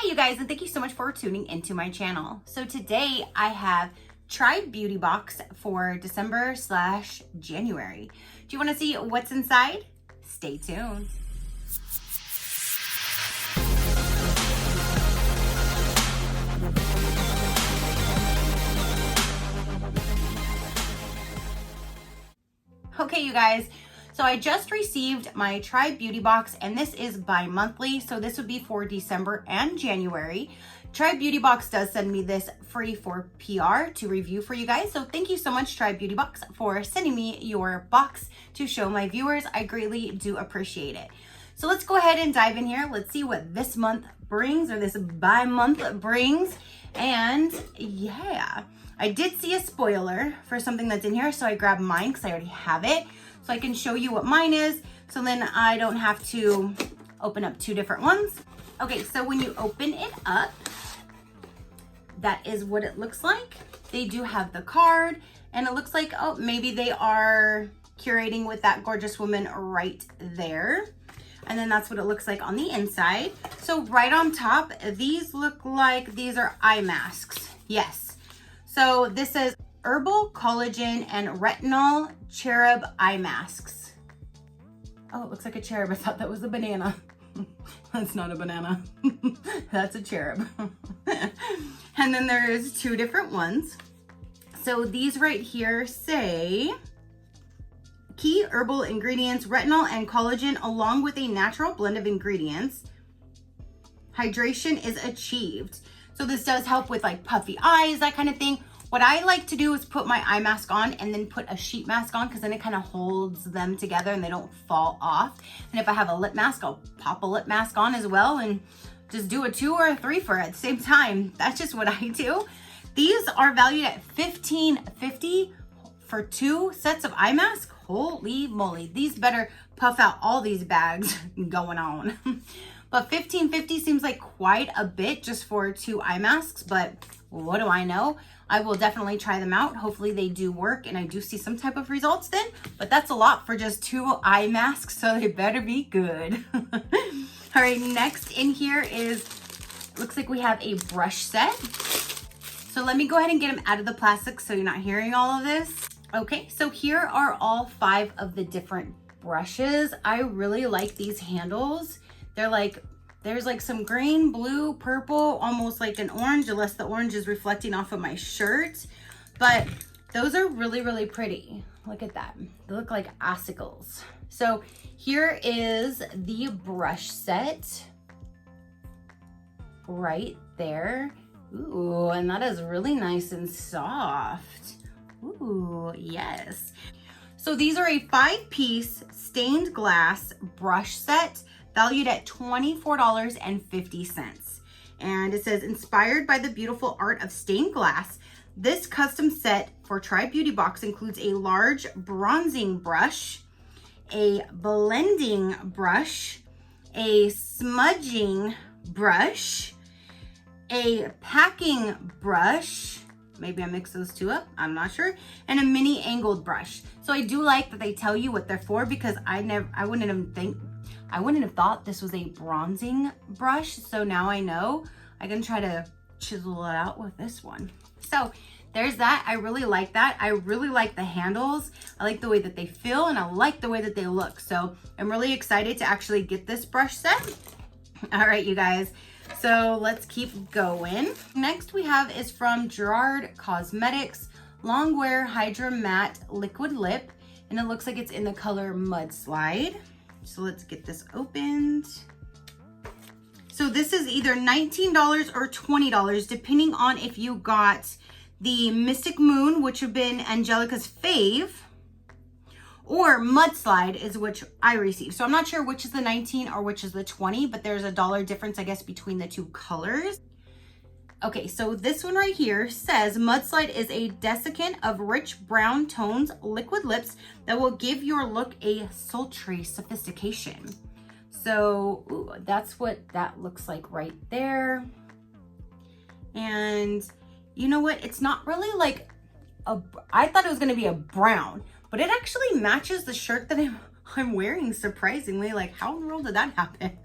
Hi you guys, and thank you so much for tuning into my channel. So today I have Tribe Beauty Box for December/January. Do you want to see what's inside? Stay tuned. Okay, you guys, so I just received my Tribe Beauty Box, and this is bi-monthly, so this would be for December and January. Tribe Beauty Box does send me this free for PR to review for you guys, so thank you so much, Tribe Beauty Box, for sending me your box to show my viewers. I greatly do appreciate it. So let's go ahead and dive in here. Let's see what this month brings, or this bi-month brings. And yeah, I did see a spoiler for something that's in here, so I grabbed mine because I already have it. So I can show you what mine is, so then I don't have to open up two different ones. Okay, so when you open it up, that is what it looks like. They do have the card, and it looks like, oh, maybe they are curating with that gorgeous woman right there. And then that's what it looks like on the inside. So right on top, these look like these are eye masks. Yes. So this says Herbal Collagen and Retinol Cherub Eye Masks. Oh, it looks like a cherub. I thought that was a banana. That's not a banana. That's a cherub. And then there's two different ones. So these right here say key herbal ingredients, retinol and collagen, along with a natural blend of ingredients. Hydration is achieved. So this does help with like puffy eyes, that kind of thing. What I like to do is put my eye mask on and then put a sheet mask on, because then it kind of holds them together and they don't fall off. And if I have a lip mask, I'll pop a lip mask on as well and just do a 2 or a 3 for it at the same time. That's just what I do. These are valued at $15.50 for 2 sets of eye masks. Holy moly, these better puff out all these bags going on. But $15.50 seems like quite a bit just for 2 eye masks, but what do I know? I will definitely try them out. Hopefully they do work and I do see some type of results then, but that's a lot for just 2 eye masks, so they better be good. All right, next in here is, looks like we have a brush set. So let me go ahead and get them out of the plastic so you're not hearing all of this. Okay, so here are all 5 of the different brushes. I really like these handles. They're like, there's like some green, blue, purple, almost like an orange, unless the orange is reflecting off of my shirt. But those are really, really pretty. Look at that. They look like icicles. So here is the brush set right there. Ooh, and that is really nice and soft. Ooh, yes. So these are a 5-piece stained glass brush set, valued at $24.50. And it says, inspired by the beautiful art of stained glass, this custom set for Tribe Beauty Box includes a large bronzing brush, a blending brush, a smudging brush, a packing brush, maybe I mix those 2 up, I'm not sure, and a mini angled brush. So I do like that they tell you what they're for, because I wouldn't have thought this was a bronzing brush. So now I know I can try to chisel it out with this one. So there's that. I really like that. I really like the handles. I like the way that they feel, and I like the way that they look. So I'm really excited to actually get this brush set. All right, you guys. So let's keep going. Next we have is from Gerard Cosmetics, Longwear Hydra Matte Liquid Lip, and it looks like it's in the color Mudslide. So let's get this opened. So this is either $19 or $20, depending on if you got the Mystic Moon, which would have been Angelica's fave, or Mudslide is which I received. So I'm not sure which is the 19 or which is the 20, but there's a $1 difference, I guess, between the 2 colors. Okay, so this one right here says Mudslide is a desiccant of rich brown tones liquid lips that will give your look a sultry sophistication. So ooh, that's what that looks like right there. And you know what? It's not really like I thought it was gonna be a brown, but it actually matches the shirt that I'm wearing, surprisingly. Like, how in the world did that happen?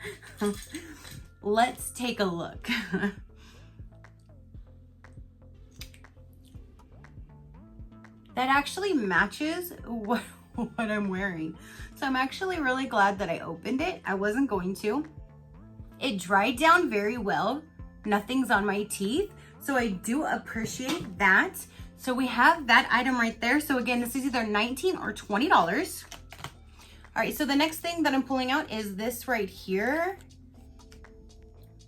let's take a look. That actually matches what I'm wearing. So I'm actually really glad that I opened it. I wasn't going to. It dried down very well. Nothing's on my teeth. So I do appreciate that. So we have that item right there. So again, this is either $19 or $20. All right, so the next thing that I'm pulling out is this right here.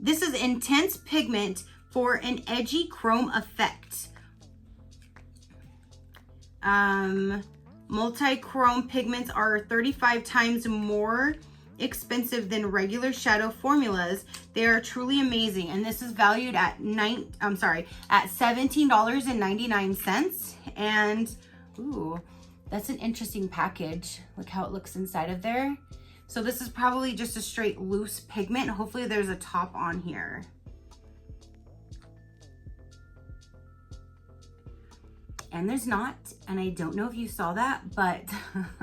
This is Intense Pigment for an edgy chrome effect. Multi-chrome pigments are 35 times more expensive than regular shadow formulas. They are truly amazing, and this is valued at $17.99. And ooh, that's an interesting package. Look how it looks inside of there. So this is probably just a straight loose pigment. Hopefully there's a top on here. And there's not, and I don't know if you saw that, but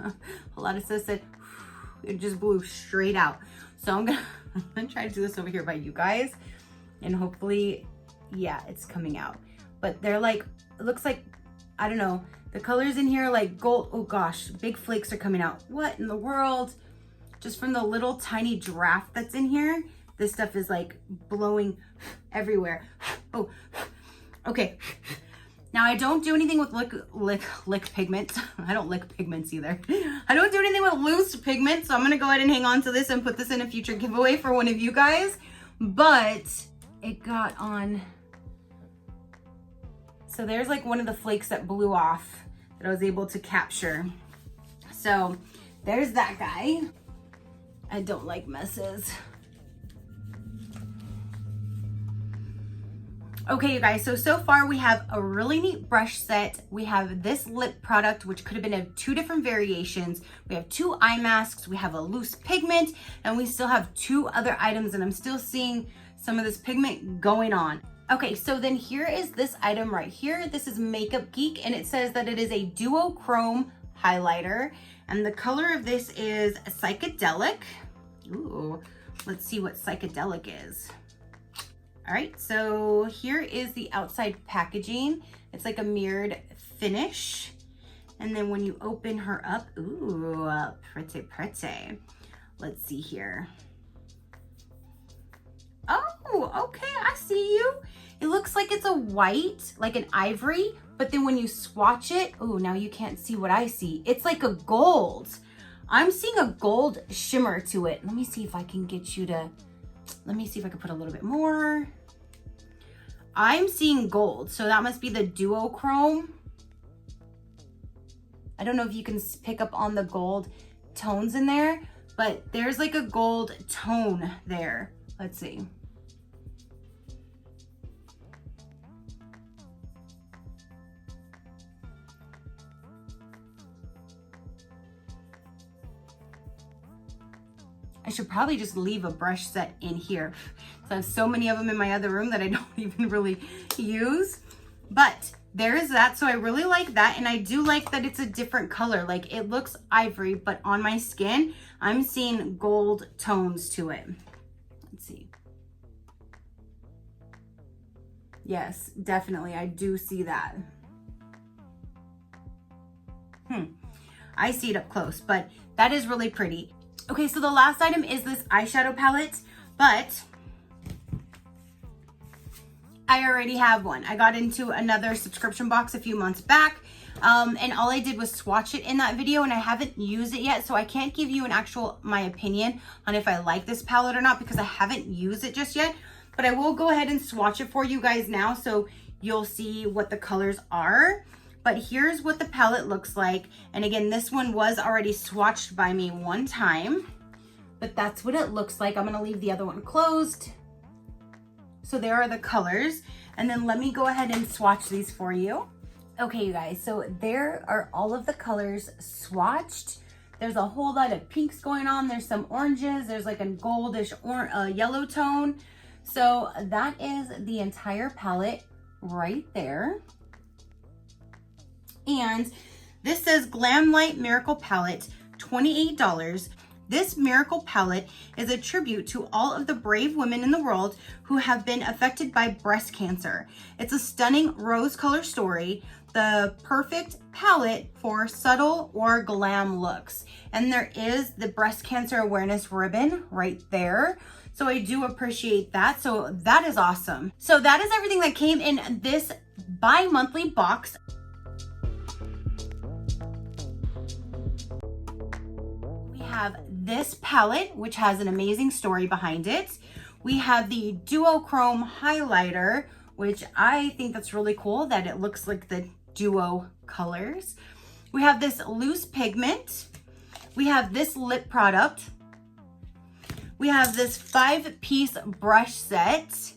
a lot of stuff said it just blew straight out. So I'm gonna try to do this over here by you guys, and hopefully, yeah, it's coming out. But they're like, it looks like, I don't know, the colors in here like gold. Oh gosh, big flakes are coming out. What in the world? Just from the little tiny draft that's in here, this stuff is like blowing everywhere. Oh, okay. Now I don't do anything with lick pigment. I don't lick pigments either. I don't do anything with loose pigment. So I'm gonna go ahead and hang on to this and put this in a future giveaway for one of you guys. But it got on. So there's like one of the flakes that blew off that I was able to capture. So there's that guy. I don't like messes. Okay, you guys, so far we have a really neat brush set. We have this lip product, which could have been of 2 different variations. We have 2 eye masks, we have a loose pigment, and we still have 2 other items, and I'm still seeing some of this pigment going on. Okay, so then here is this item right here. This is Makeup Geek, and it says that it is a duochrome highlighter, and the color of this is Psychedelic. Ooh, let's see what Psychedelic is. All right, so here is the outside packaging. It's like a mirrored finish. And then when you open her up, ooh, pretty, pretty. Let's see here. Oh, okay, I see you. It looks like it's a white, like an ivory, but then when you swatch it, oh, now you can't see what I see. It's like a gold. I'm seeing a gold shimmer to it. Let me see if I can get you to, let me see if I can put a little bit more. I'm seeing gold, so that must be the duochrome. I don't know if you can pick up on the gold tones in there, but there's like a gold tone there. Let's see. I should probably just leave a brush set in here. So I have so many of them in my other room that I don't even really use. But there is that. So I really like that. And I do like that it's a different color. Like it looks ivory, but on my skin, I'm seeing gold tones to it. Let's see. Yes, definitely. I do see that. I see it up close, but that is really pretty. Okay, so the last item is this eyeshadow palette, but I already have one. I got into another subscription box a few months back, and all I did was swatch it in that video, and I haven't used it yet, so I can't give you my opinion on if I like this palette or not because I haven't used it just yet, but I will go ahead and swatch it for you guys now so you'll see what the colors are. But here's what the palette looks like. And again, this one was already swatched by me one time, but that's what it looks like. I'm gonna leave the other one closed. So there are the colors. And then let me go ahead and swatch these for you. Okay, you guys, so there are all of the colors swatched. There's a whole lot of pinks going on. There's some oranges. There's like a goldish or yellow tone. So that is the entire palette right there. And this says Glam Light Miracle Palette, $28. This miracle palette is a tribute to all of the brave women in the world who have been affected by breast cancer. It's a stunning rose color story, the perfect palette for subtle or glam looks. And there is the breast cancer awareness ribbon right there. So I do appreciate that. So that is awesome. So that is everything that came in this bi-monthly box. We have this palette, which has an amazing story behind it. We have the duochrome highlighter, which I think that's really cool that it looks like the duo colors. We have this loose pigment. We have this lip product. We have this 5-piece brush set.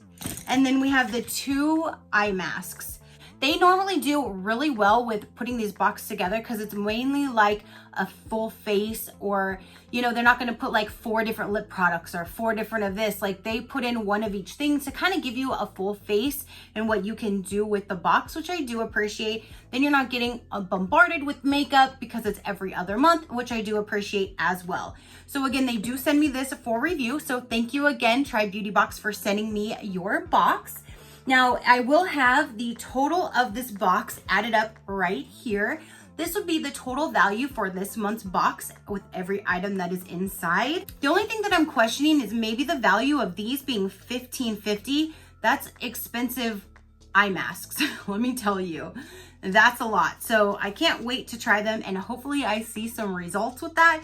And then we have the 2 eye masks. They normally do really well with putting these boxes together because it's mainly like a full face, or, you know, they're not going to put like 4 different lip products or 4 different of this. Like they put in one of each thing to kind of give you a full face and what you can do with the box, which I do appreciate. Then you're not getting bombarded with makeup because it's every other month, which I do appreciate as well. So again, they do send me this for review. So thank you again, Try Beauty Box, for sending me your box. Now, I will have the total of this box added up right here. This would be the total value for this month's box with every item that is inside. The only thing that I'm questioning is maybe the value of these being $15.50. That's expensive eye masks. Let me tell you, that's a lot. So I can't wait to try them, and hopefully I see some results with that.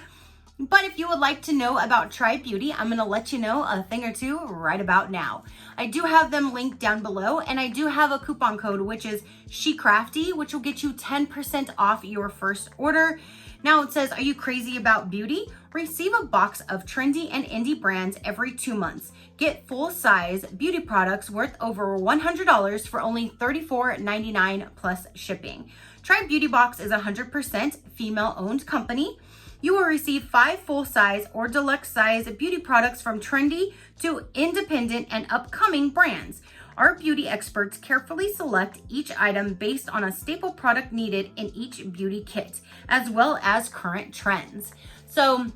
But if you would like to know about Try Beauty, I'm going to let you know a thing or two right about now. I do have them linked down below, and I do have a coupon code, which is Crafty, which will get you 10% off your first order. Now it says, are you crazy about beauty? Receive a box of trendy and indie brands every 2 months. Get full-size beauty products worth over $100 for only $34.99 plus shipping. Try Beauty Box is a 100% female-owned company. You will receive 5 full-size or deluxe size beauty products from trendy to independent and upcoming brands. Our beauty experts carefully select each item based on a staple product needed in each beauty kit, as well as current trends. So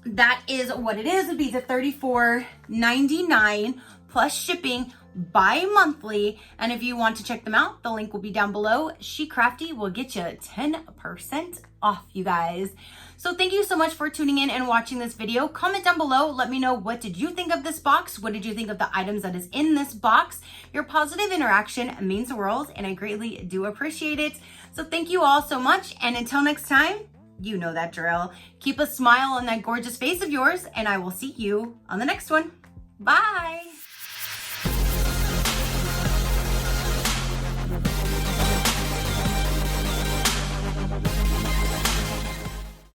that is what it is. It'd be the $34.99 plus shipping bi-monthly. And if you want to check them out, the link will be down below. Crafty will get you 10% off, you guys. So thank you so much for tuning in and watching this video. Comment down below. Let me know, what did you think of this box? What did you think of the items that is in this box? Your positive interaction means the world, and I greatly do appreciate it. So thank you all so much. And until next time, you know that drill. Keep a smile on that gorgeous face of yours, and I will see you on the next one. Bye.